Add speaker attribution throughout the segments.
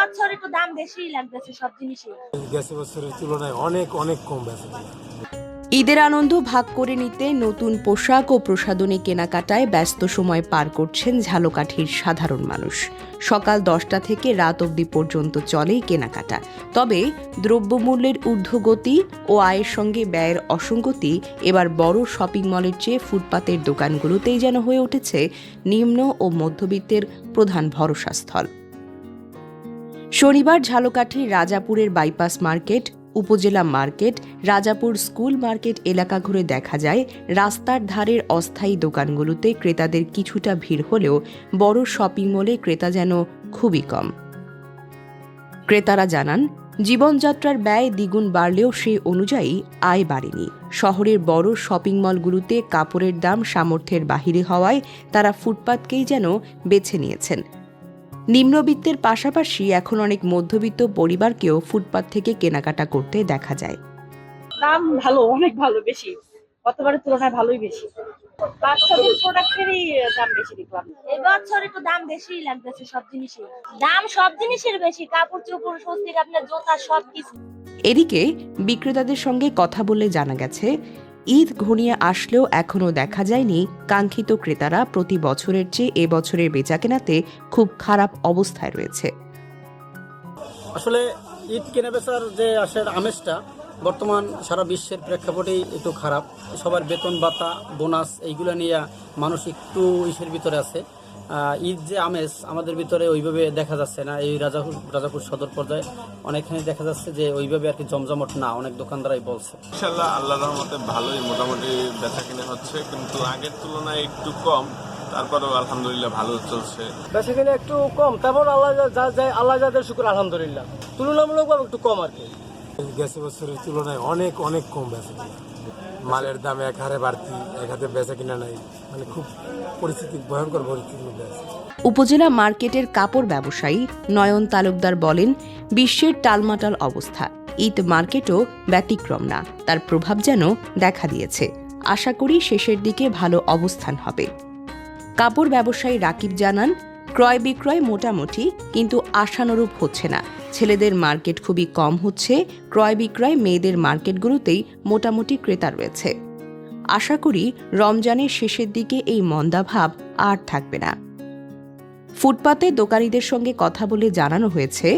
Speaker 1: এবছর একটু দাম বেশিই লাগতেছে সব জিনিসের।
Speaker 2: গেছে বছরের তুলনায় অনেক অনেক কম বেচা।
Speaker 3: ঈদের আনন্দ ভাগ করে নিতে নতুন পোশাক ও প্রসাধনী কেনাকাটায় ব্যস্ত সময় পার করছেন ঝালকাঠির সাধারণ মানুষ। সকাল 10টা থেকে রাত অবধি পর্যন্ত চলেই কেনাকাটা। তবে দ্রব্যমূল্যের ঊর্ধ্বগতি ও আয়ের সঙ্গে ব্যয়ের অসঙ্গতি এবার বড় শপিং মলের চেয়ে ফুটপাতের দোকানগুলোতেই যেন হয়ে উঠেছে নিম্ন ও মধ্যবিত্তের প্রধান ভরসাস্থল। শনিবার ঝালকাঠির রাজাপুরের বাইপাস মার্কেট, উপজেলা মার্কেট, রাজাপুর স্কুল মার্কেট এলাকা ঘুরে দেখা যায় রাস্তার ধারের অস্থায়ী দোকানগুলোতে ক্রেতাদের কিছুটা ভিড় হলেও বড় শপিং মলে ক্রেতা যেন খুবই কম। ক্রেতারা জানান, জীবনযাত্রার ব্যয় দ্বিগুণ বাড়লেও সেই অনুযায়ী আয় বাড়েনি। শহরের বড় শপিং মলগুলোতে কাপড়ের দাম সামর্থ্যের বাহিরে হওয়ায় তারা ফুটপাতকেই যেন বেছে নিয়েছেন। নিম্নবিত্তের পাশাপাশি এখন অনেক মধ্যবিত্ত পরিবারকেও ফুটপাত থেকে কেনাকাটা করতে দেখা যায়।
Speaker 4: দাম ভালো, অনেক ভালো, বেশি, গতবারের তুলনায় ভালোই বেশি। বাচ্চাদের প্রোডাক্টেরই দাম বেশি দেখলাম।
Speaker 1: এবছর একটু দাম বেশিই লাগতেছে সব জিনিসের। দাম সব জিনিসের বেশি, কাপড় চোপড়, স্বস্তি, আপনার জুতা, সবকিছু।
Speaker 3: এদিকে বিক্রেতাদের সঙ্গে কথা বলে জানা গেছে, ঈদ ঘনিয়ে আসলেও এখনও দেখা যায়নি কাঙ্ক্ষিত ক্রেতারা প্রতি বছরের চেয়ে এবছরের বেচাকেনাতে খুব খারাপ অবস্থায় রয়েছে।
Speaker 5: আসলে ঈদ কেনাবেচার যে আসলে আমেজটা বর্তমান সারা বিশ্বের প্রেক্ষাপটেই একটু খারাপ। সবার বেতন ভাতা, বোনাস এইগুলো নিয়ে মানুষ একটু ইসের ভিতরে আছে। ঈদ যে আমেজ আমাদের ভিতরে ওইভাবে দেখা যাচ্ছে না। এই রাজাপুর সদর পর্যায়ে অনেকখানি দেখা যাচ্ছে যে ওইভাবে আর কি জমজমট না, অনেক দোকানদারাই বলছে।
Speaker 6: ইনশাআল্লাহ আল্লাহর রহমতে ভালোই মোটামুটি বেচাকেনা হচ্ছে, কিন্তু আগের তুলনায় একটু কম, তারপরেও আলহামদুলিল্লাহ ভালো চলছে।
Speaker 5: বেচাকেনা একটু কম, তারপর আল্লাহ যাদের শুকর আলহামদুলিল্লাহ তুলনামূলকভাবে একটু কম আর কি।
Speaker 2: গেছে বছরের তুলনায় অনেক অনেক কম বেচা। মালের দাম এক হারে বাড়তি, এক হাতে বেচা কিনা নাই, মানে খুব ভয়ঙ্কর পরিস্থিতির মধ্যে আছে।
Speaker 3: উপজেলা মার্কেটের কাপড় ব্যবসায়ী নয়ন তালুকদার বলেন, বিশ্বের টালমাটাল অবস্থা, ঈদ মার্কেটও ব্যতিক্রম না, তার প্রভাব যেন দেখা দিয়েছে। আশা করি শেষের দিকে ভালো অবস্থান হবে। কাপড় ব্যবসায়ী রাকিব জানান, ক্রয় বিক্রয় মোটামুটি, কিন্তু আশানুরূপ হচ্ছে না। ছেলেদের মার্কেট খুবই কম হচ্ছে, ক্রয় বিক্রয় মেয়েদের মার্কেটগুলোতেই মোটামুটি ক্রেতা রয়েছে। আশা করি রমজানের শেষের দিকে এই মন্দাভাব আর থাকবে না। ফুটপাতে দোকানীদের সঙ্গে কথা বলে জানানো হয়েছে,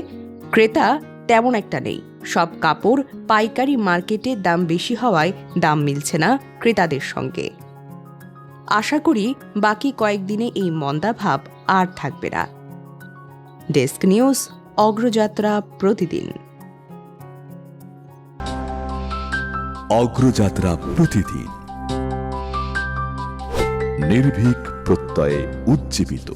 Speaker 3: ক্রেতা তেমন একটা নেই। সব কাপড় পাইকারি মার্কেটে দাম বেশি হওয়ায় দাম মিলছে না ক্রেতাদের সঙ্গে। আশা করি বাকি কয়েকদিনে এই মন্দাভাব আর থাকবে না। ডেস্ক নিউজ, অগ্রযাত্রা প্রতিদিন।
Speaker 7: অগ্রযাত্রা প্রতিদিন, নির্ভীক প্রত্যয়ে উজ্জীবিত।